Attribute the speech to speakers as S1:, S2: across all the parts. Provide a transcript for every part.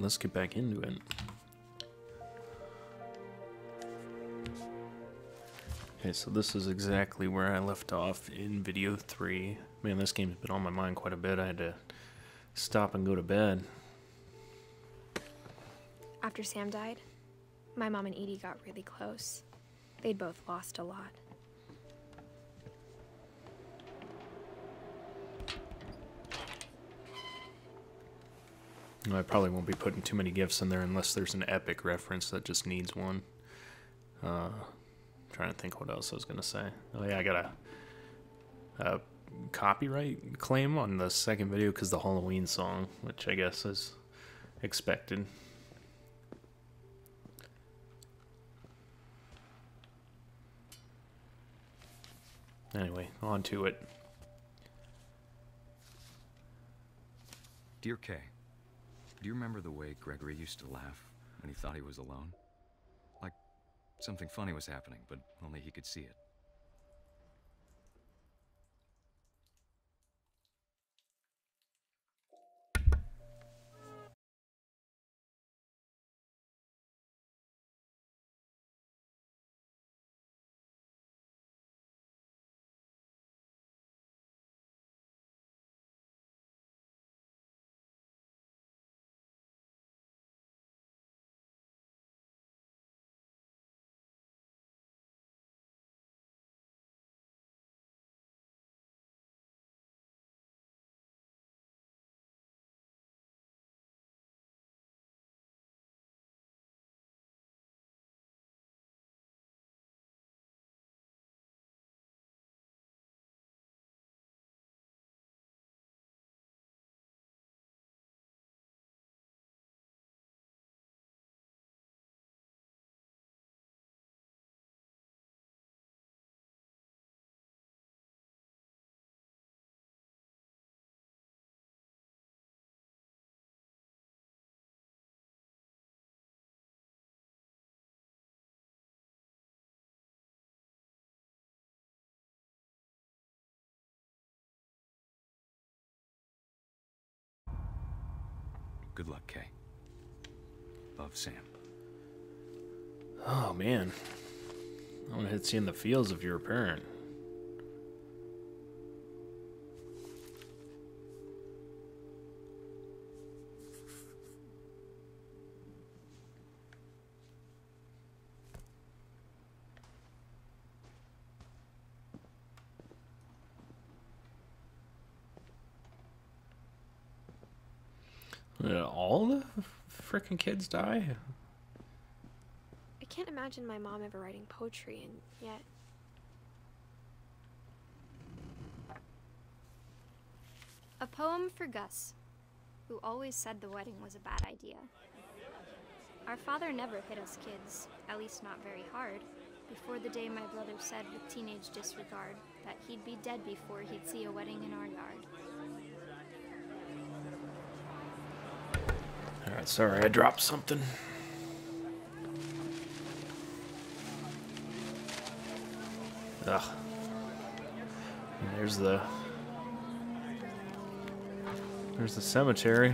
S1: let's get back into it. Okay, so this is exactly where I left off in video 3. Man, this game's been on my mind quite a bit. I had to stop and go to bed.
S2: After Sam died, my mom and Edie got really close. They'd both lost a lot.
S1: I probably won't be putting too many gifts in there unless there's an epic reference that just needs one. Trying to think what else I was going to say. Oh yeah, I got a copyright claim on the second video because the Halloween song, which I guess is expected. Anyway, on to it.
S3: Dear Kay, do you remember the way Gregory used to laugh when he thought he was alone? Like something funny was happening, but only he could see it. Good luck, Kay. Love, Sam.
S1: Oh man, I want to hit seeing the feels of your parent. Did all the freaking kids die?
S2: I can't imagine my mom ever writing poetry, and yet...
S4: A poem for Gus, who always said the wedding was a bad idea. Our father never hit us kids, at least not very hard, before the day my brother said with teenage disregard that he'd be dead before he'd see a wedding in our yard.
S1: Alright, sorry, I dropped something. Ugh. And there's the cemetery.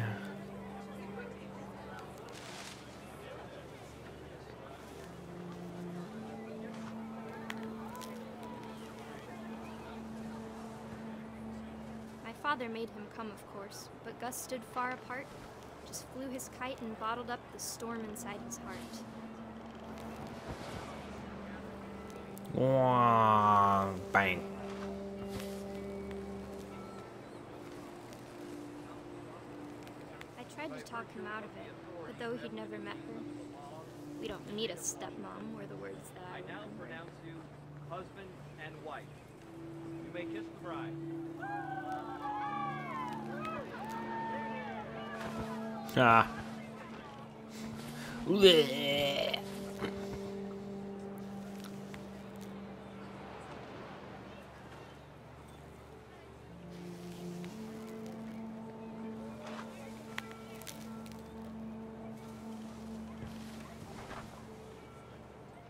S4: My father made him come, of course, but Gus stood far apart, just flew his kite and bottled up the storm inside his heart.
S1: Wah, bang.
S4: I tried to talk him out of it, but though he'd never met her, we don't need a stepmom, were the words that I
S5: now pronounce you husband and wife. You may kiss the bride.
S1: Ah. Blech.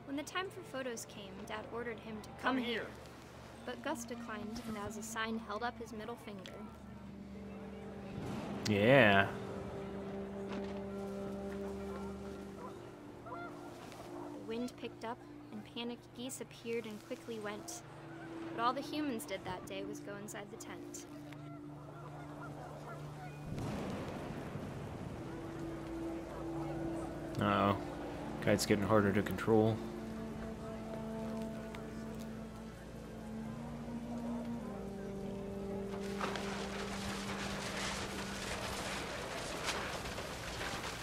S4: When the time for photos came, Dad ordered him to come here. But Gus declined, and as a sign held up his middle finger.
S1: Yeah.
S4: wind picked up, and panicked geese appeared and quickly went. But all the humans did that day was go inside the tent.
S1: Uh-oh. Kite's getting harder to control.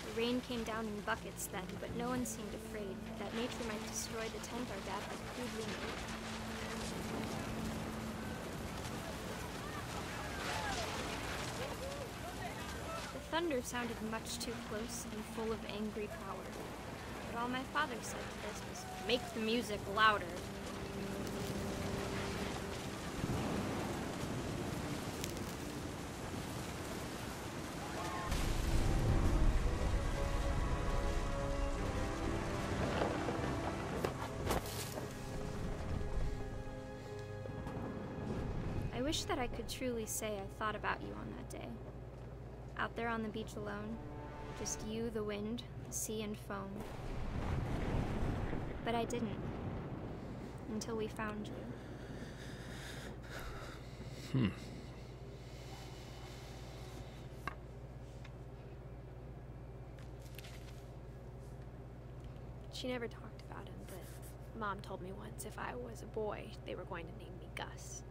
S4: The rain came down in buckets then, but no one seemed afraid that nature might destroy the tent our dad had crudely made. The thunder sounded much too close and full of angry power. But all my father said to this was, "Make the music louder." I wish that I could truly say I thought about you on that day. Out there on the beach alone, just you, the wind, the sea, and foam. But I didn't. Until we found you.
S2: She never talked about him, but Mom told me once if I was a boy, they were going to name me Gus.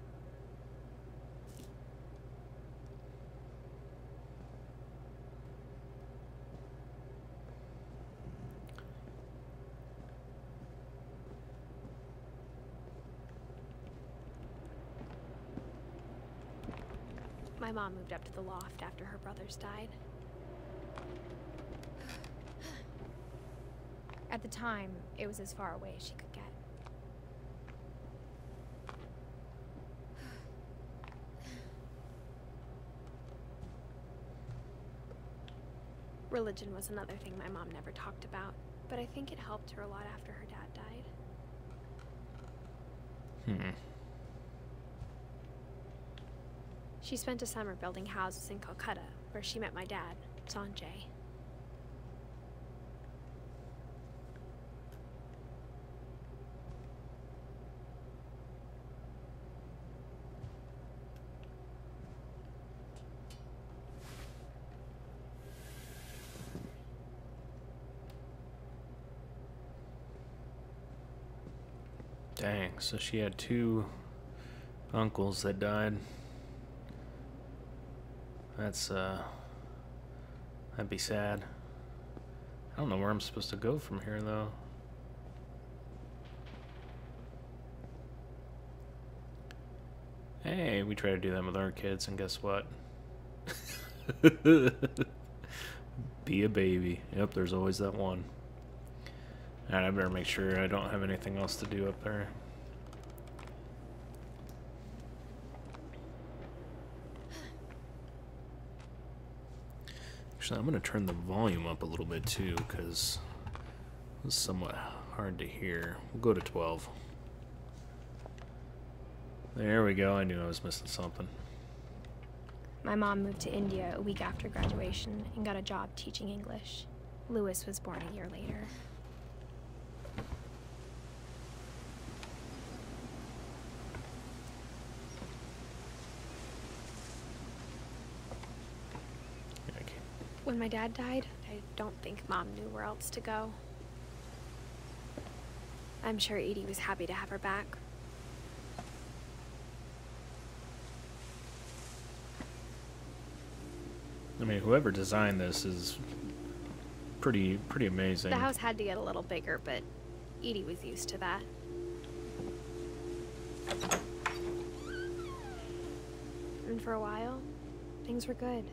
S2: My mom moved up to the loft after her brothers died. At the time, it was as far away as she could get. Religion was another thing my mom never talked about, but I think it helped her a lot after her dad died. She spent a summer building houses in Calcutta, where she met my dad, Sanjay.
S1: Dang, so she had two uncles that died. That'd be sad. I don't know where I'm supposed to go from here, though. Hey, we try to do that with our kids, and guess what? Be a baby. Yep, there's always that one. Alright, I better make sure I don't have anything else to do up there. Actually, I'm going to turn the volume up a little bit too, because it's somewhat hard to hear. We'll go to 12. There we go. I knew I was missing something.
S2: My mom moved to India a week after graduation and got a job teaching English. Louis was born a year later. When my dad died, I don't think Mom knew where else to go. I'm sure Edie was happy to have her back.
S1: I mean, whoever designed this is pretty amazing.
S2: The house had to get a little bigger, but Edie was used to that. And for a while, things were good.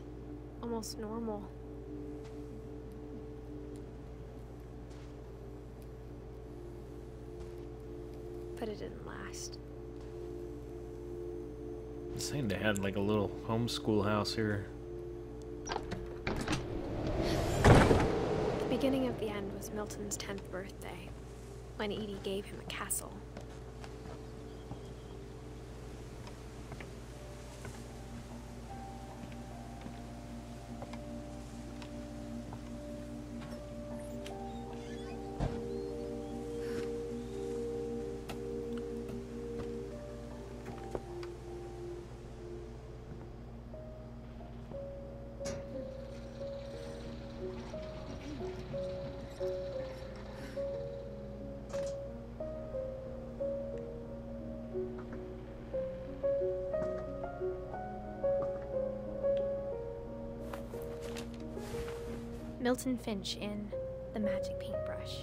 S2: Almost normal. But it didn't last.
S1: I'm saying they had like a little homeschool house here.
S2: The beginning of the end was Milton's 10th birthday, when Edie gave him a castle. Milton Finch in The Magic Paintbrush.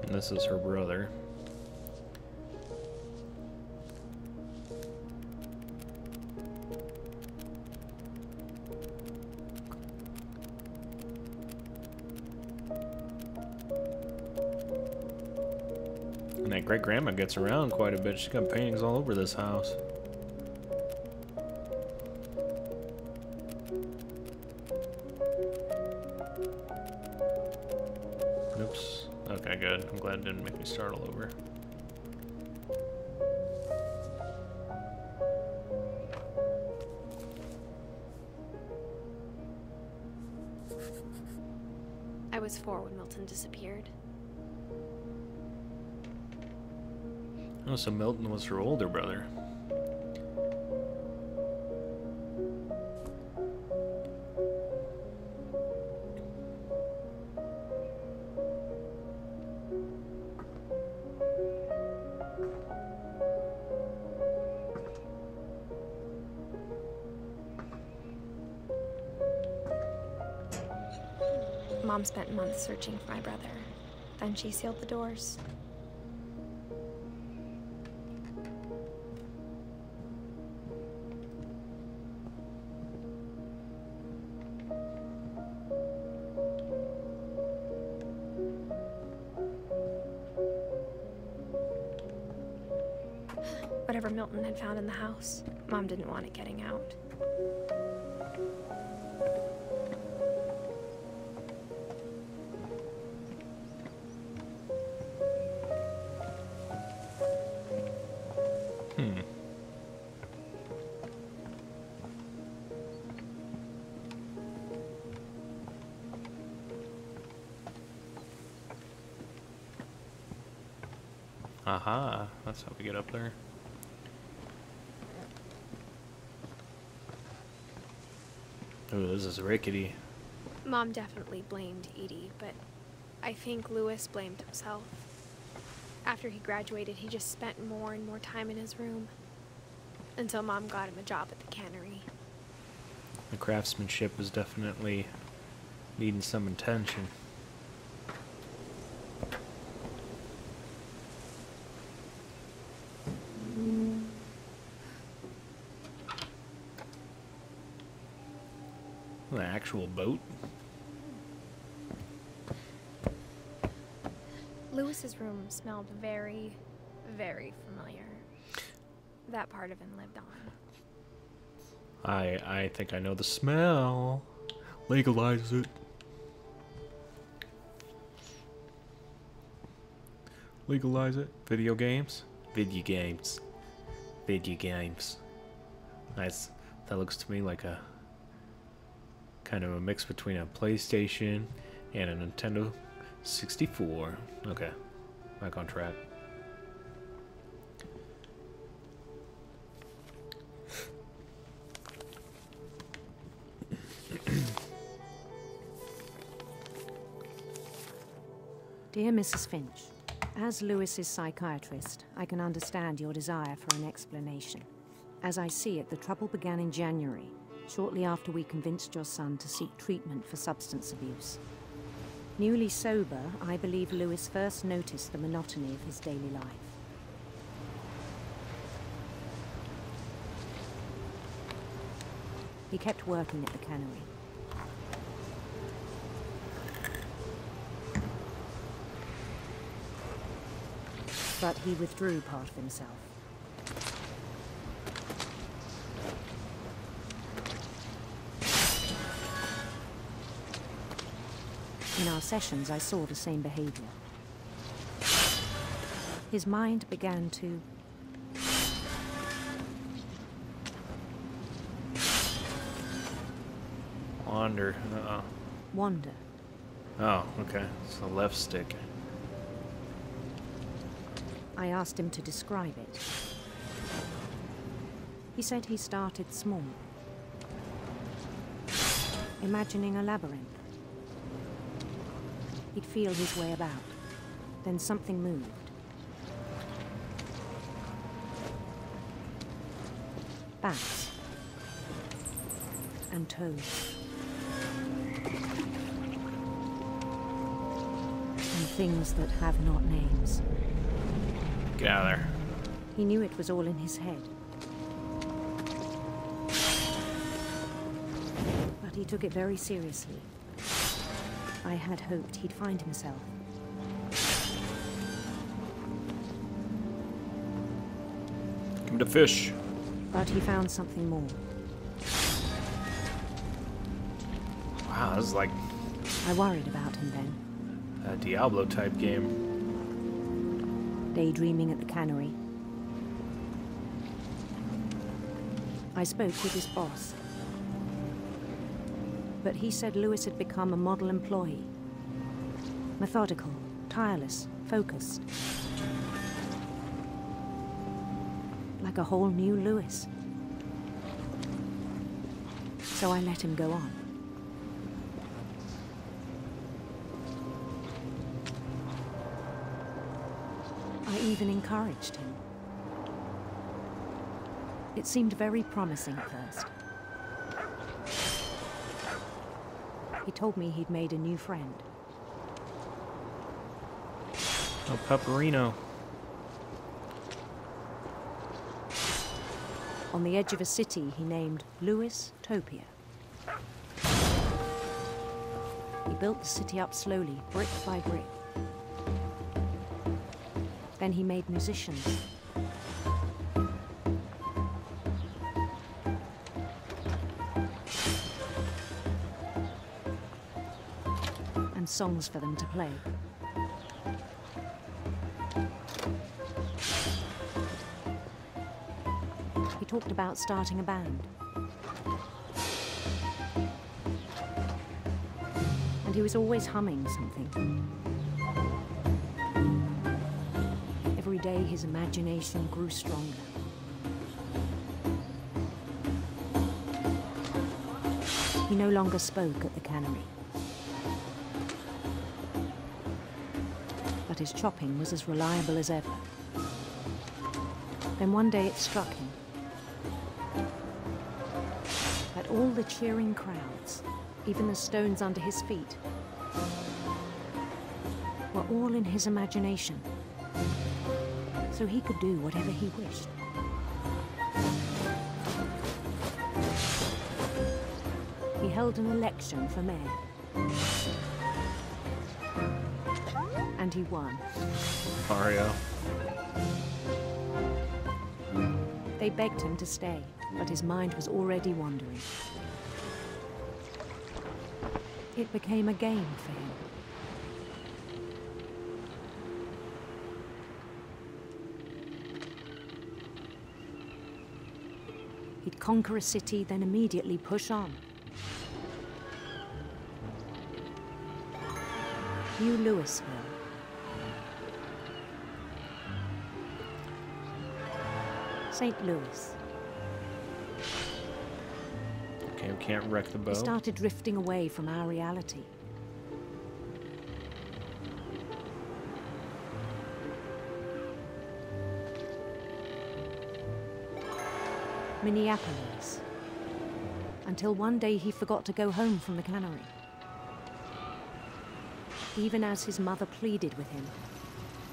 S1: And this is her brother. And that great grandma gets around quite a bit. She's got paintings all over this house. Oops. Okay, good. I'm glad it didn't make me start all over.
S2: I was 4 when Milton disappeared.
S1: Oh, so Milton was her older brother.
S2: Mom spent months searching for my brother. Then she sealed the doors. Whatever Milton had found in the house, Mom didn't want it getting out.
S1: Aha, that's how we get up there. Oh, this is rickety.
S2: Mom definitely blamed Edie, but I think Lewis blamed himself. After he graduated, he just spent more and more time in his room. Until Mom got him a job at the cannery.
S1: The craftsmanship was definitely needing some attention. The actual boat?
S2: Lewis's room smelled very, very familiar. That part of him lived on.
S1: I think I know the smell. Legalize it. Legalize it. Video games? Video games. Video games. Nice. That looks to me like a kind of a mix between a PlayStation and a Nintendo 64. Okay. Back on track.
S6: Dear Mrs. Finch, as Lewis's psychiatrist, I can understand your desire for an explanation. As I see it, the trouble began in January, shortly after we convinced your son to seek treatment for substance abuse. Newly sober, I believe Lewis first noticed the monotony of his daily life. He kept working at the cannery. But he withdrew part of himself. In our sessions, I saw the same behavior. His mind began to
S1: Wander.
S6: wander.
S1: Oh, okay. It's the left stick.
S6: I asked him to describe it. He said he started small, imagining a labyrinth. He'd feel his way about. Then something moved. Bats. And toads. things that have not names.
S1: Get out of there.
S6: He knew it was all in his head. But he took it very seriously. I had hoped he'd find himself.
S1: Come to fish.
S6: But he found something more.
S1: Wow, this is like
S6: I worried about him then.
S1: a Diablo type game.
S6: Daydreaming at the cannery. I spoke with his boss. But he said Lewis had become a model employee. Methodical, tireless, focused. Like a whole new Lewis. So I let him go on. I even encouraged him. It seemed very promising at first. He told me he'd made a new friend.
S1: Oh, Pepperino.
S6: On the edge of a city he named Lewis Topia. He built the city up slowly, brick by brick. Then he made musicians. And songs for them to play. He talked about starting a band. And he was always humming something. Every day his imagination grew stronger. He no longer spoke at the cannery. But his chopping was as reliable as ever. Then one day it struck him that all the cheering crowds, even the stones under his feet, were all in his imagination, so he could do whatever he wished. He held an election for mayor. And he won.
S1: Mario.
S6: They begged him to stay, but his mind was already wandering. It became a game for him. He'd conquer a city, then immediately push on. New Louisville. St. Louis.
S1: Okay, we can't wreck the boat.
S6: We started drifting away from our reality. Minneapolis. Until one day he forgot to go home from the cannery. Even as his mother pleaded with him,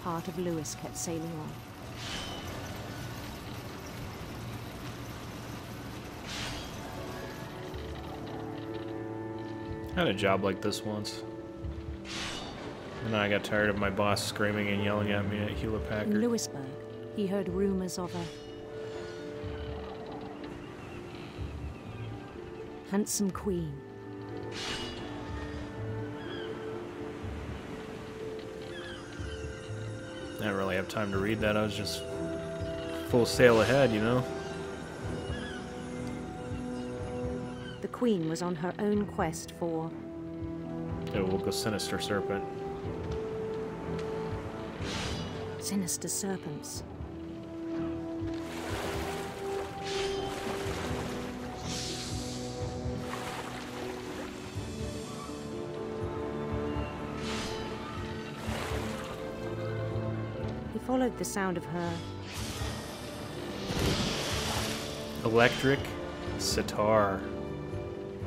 S6: part of Lewis kept sailing on.
S1: I had a job like this once. And then I got tired of my boss screaming and yelling at me at Hewlett Packard.
S6: In Lewisburg, he heard rumors of a handsome queen.
S1: I didn't really have time to read that. I was just full sail ahead, you know?
S6: The queen was on her own quest for
S1: Yeah, we'll go Sinister Serpent.
S6: sinister serpents. He followed the sound of her
S1: Electric sitar.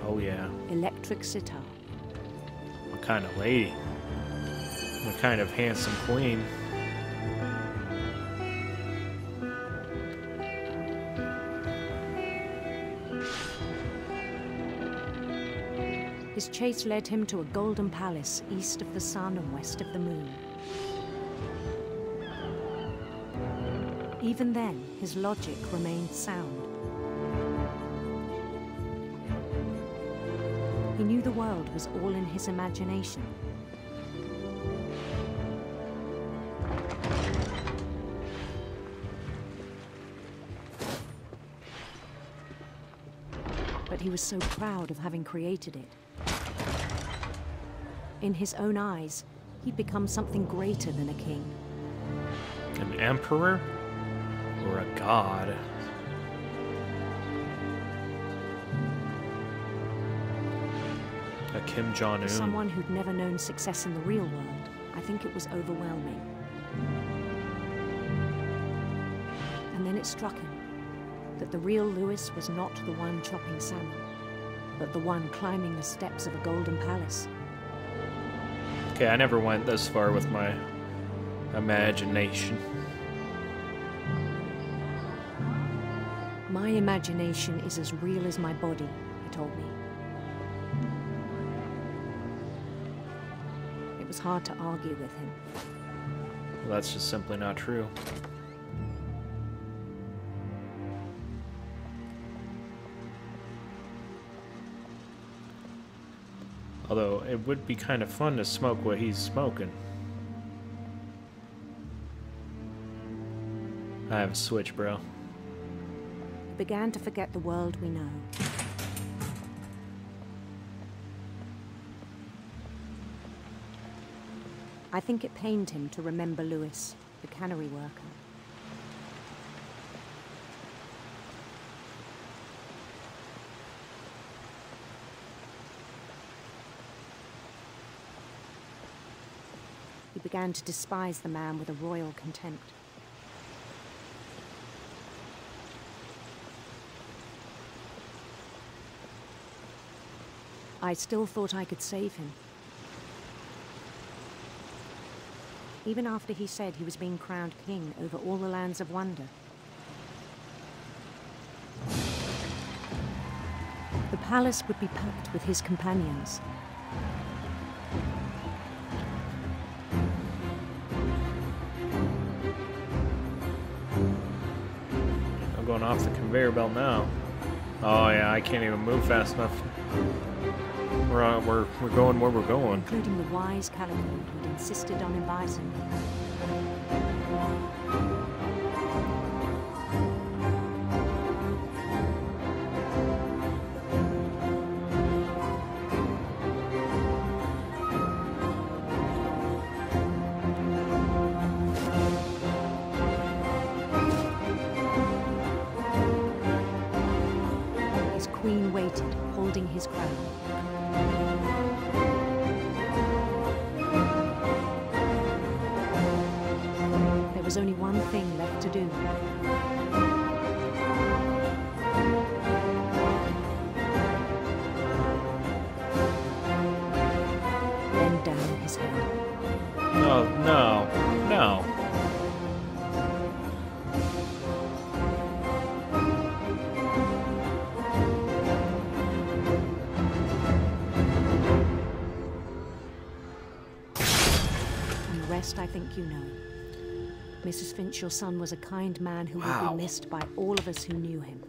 S1: Oh yeah.
S6: electric sitar.
S1: What kind of lady? A kind of handsome queen.
S6: His chase led him to a golden palace east of the sun and west of the moon. Even then, his logic remained sound. He knew the world was all in his imagination. But he was so proud of having created it. In his own eyes, he'd become something greater than a king.
S1: An emperor? Or a god? A Kim Jong-un?
S6: For someone who'd never known success in the real world, I think it was overwhelming. And then it struck him that the real Lewis was not the one chopping salmon, but the one climbing the steps of a golden palace.
S1: Okay, I never went this far with my imagination.
S6: My imagination is as real as my body, he told me. It was hard to argue with him.
S1: Well, that's just simply not true. Although, it would be kind of fun to smoke what he's smoking. I have a switch, bro.
S6: He began to forget the world we know. I think it pained him to remember Lewis, the cannery worker. He began to despise the man with a royal contempt. I still thought I could save him. Even after he said he was being crowned king over all the lands of wonder. The palace would be packed with his companions.
S1: I'm going off the conveyor belt now. Oh yeah, I can't even move fast enough. We're going where we're going.
S6: Including the wise Calico who'd insisted on inviting me. His queen waited, holding his crown. There was only one thing left to do. Bend down his head.
S1: Oh, no. No.
S6: I think you know. Mrs. Finch, your son was a kind man who
S1: Wow.
S6: will be missed by all of us who knew him.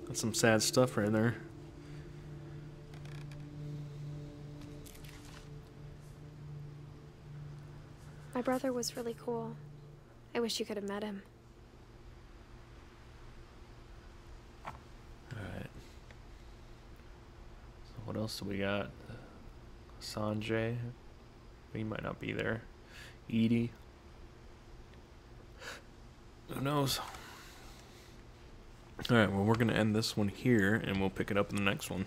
S1: That's some sad stuff right there.
S2: My brother was really cool. I wish you could have met him.
S1: Alright. So what else do we got? Sanjay. He might not be there. Edie. Who knows? Alright, well, we're going to end this one here, and we'll pick it up in the next one.